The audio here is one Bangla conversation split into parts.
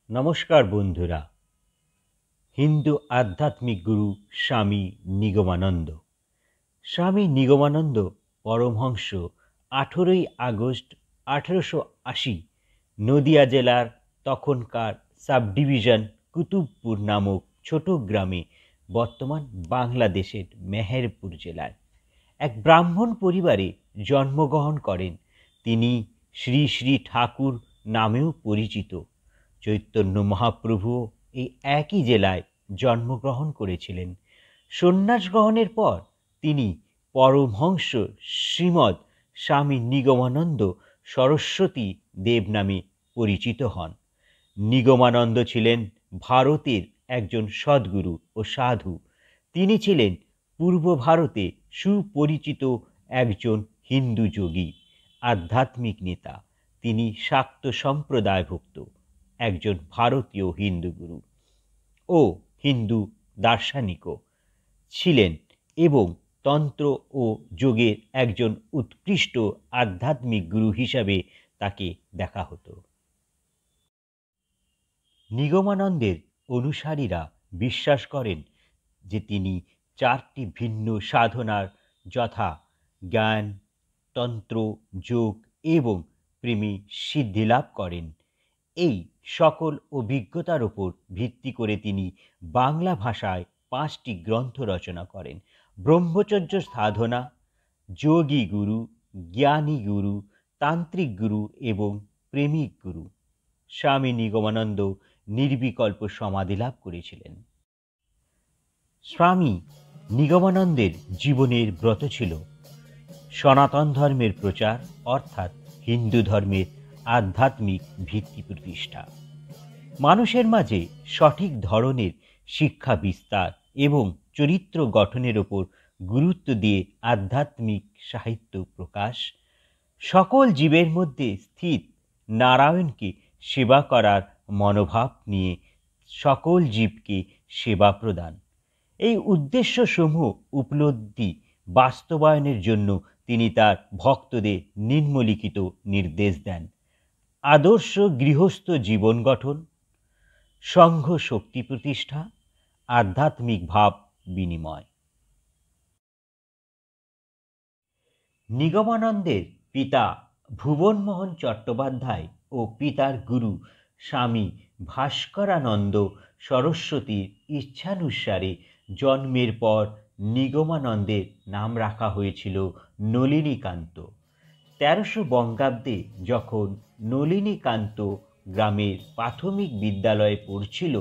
নমস্কার বন্ধুরা। হিন্দু আধ্যাত্মিক গুরু স্বামী নিগমানন্দ। স্বামী নিগমানন্দ পরমহংস 18ই আগস্ট 1880 নদিয়া জেলার তখনকার সাবডিভিশন কুতুবপুর নামক ছোট গ্রামে, বর্তমান বাংলাদেশের মেহেরপুর জেলায় এক ব্রাহ্মণ পরিবারে জন্মগ্রহণ করেন। তিনি শ্রী শ্রী ঠাকুর নামেও পরিচিত। চৈতন্য মহাপ্রভুও এই একই জেলায় জন্মগ্রহণ করেছিলেন। সন্ন্যাস গ্রহণের পর তিনি পরমহংস শ্রীমৎ স্বামী নিগমানন্দ সরস্বতী দেব নামে পরিচিত হন। নিগমানন্দ ছিলেন ভারতের একজন সদ্গুরু ও সাধু। তিনি ছিলেন পূর্ব ভারতে সুপরিচিত একজন হিন্দু যোগী, আধ্যাত্মিক নেতা। তিনি শাক্ত সম্প্রদায়ভুক্ত একজন ভারতীয় হিন্দু গুরু ও হিন্দু দার্শনিকও ছিলেন এবং তন্ত্র ও যোগের একজন উৎকৃষ্ট আধ্যাত্মিক গুরু হিসাবে তাকে দেখা হতো। নিগমানন্দের অনুসারীরা বিশ্বাস করেন যে তিনি 4টি ভিন্ন সাধনার যথা জ্ঞান, তন্ত্র, যোগ এবং প্রেমে সিদ্ধিলাভ করেন। এই সকল অভিজ্ঞতার উপর ভিত্তি করে তিনি বাংলা ভাষায় 5টি গ্রন্থ রচনা করেন: ব্রহ্মচর্য সাধনা, যোগী গুরু, জ্ঞানী গুরু, তান্ত্রিক গুরু এবং প্রেমিক গুরু। স্বামী নিগমানন্দ নির্বিকল্প সমাধি লাভ করেছিলেন। স্বামী নিগমানন্দের জীবনের ব্রত ছিল সনাতন ধর্মের প্রচার, অর্থাৎ হিন্দু ধর্মের আধ্যাত্মিক ভিত্তি প্রতিষ্ঠা, মানুষের মাঝে সঠিক ধরনের শিক্ষা বিস্তার এবং চরিত্র গঠনের ওপর গুরুত্ব দিয়ে আধ্যাত্মিক সাহিত্য প্রকাশ, সকল জীবের মধ্যে স্থিত নারায়ণকে সেবা করার মনোভাব নিয়ে সকল জীবকে সেবা প্রদান, এই উদ্দেশ্যসমূহ উপলব্ধি বাস্তবায়নের জন্য তিনি তার ভক্তদের নিম্নলিখিত নির্দেশ দেন: আদর্শ গৃহস্থ জীবন গঠন, সংঘ শক্তি প্রতিষ্ঠা, আধ্যাত্মিক ভাব বিনিময়। নিগমানন্দের পিতা ভুবনমোহন চট্টোপাধ্যায় ও পিতার গুরু স্বামী ভাস্করানন্দ সরস্বতীর ইচ্ছানুসারে জন্মের পর নিগমানন্দের নাম রাখা হয়েছিল নলিনীকান্ত। 1300 বঙ্গাব্দে যখন নলিনীকান্ত গ্রামের প্রাথমিক বিদ্যালয়ে পড়ছিল,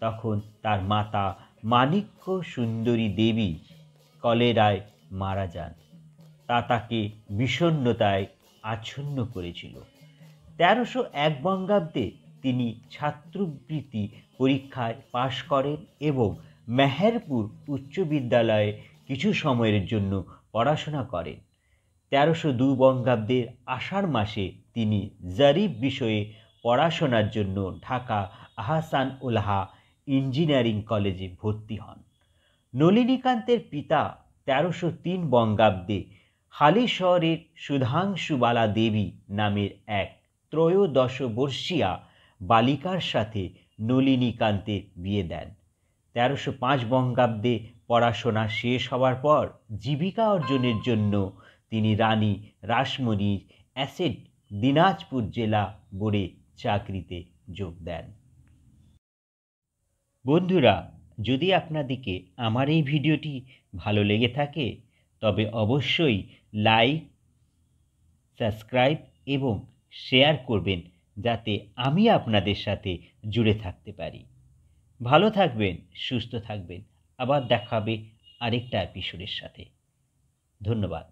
তখন তার মাতা মাণিক্য সুন্দরী দেবী কলেরায় মারা যান। তা তাকে বিষণ্ণতায় আচ্ছন্ন করেছিল। 1301 বঙ্গাব্দে তিনি ছাত্রবৃত্তি পরীক্ষায় পাশ করেন এবং মেহেরপুর উচ্চ বিদ্যালয়ে কিছু সময়ের জন্য পড়াশোনা করেন। 1302 বঙ্গাব্দের আষাঢ় মাসে তিনি জরিপ বিষয়ে পড়াশোনার জন্য ঢাকা আহসান উল্লাহ ইঞ্জিনিয়ারিং কলেজে ভর্তি হন। নলিনীকান্তের পিতা 1303 বঙ্গাব্দে হালিশহরের সুধাংশুবালা দেবী নামের এক ত্রয়োদশ বর্ষীয়া বালিকার সাথে নলিনীকান্তের বিয়ে দেন। 1305 বঙ্গাব্দে পড়াশোনা শেষ হওয়ার পর জীবিকা অর্জনের জন্য তিনি রানী রাসমণির অ্যাসেট দিনাজপুর জেলা বোর্ডে চাকরিতে যোগ দেন। বন্ধুরা, যদি আপনাদেরকে আমার এই ভিডিওটি ভালো লেগে থাকে তবে অবশ্যই লাইক, সাবস্ক্রাইব এবং শেয়ার করবেন, যাতে আমি আপনাদের সাথে জুড়ে থাকতে পারি। ভালো থাকবেন, সুস্থ থাকবেন। আবার দেখা হবে আরেকটা এপিসোডের সাথে। ধন্যবাদ।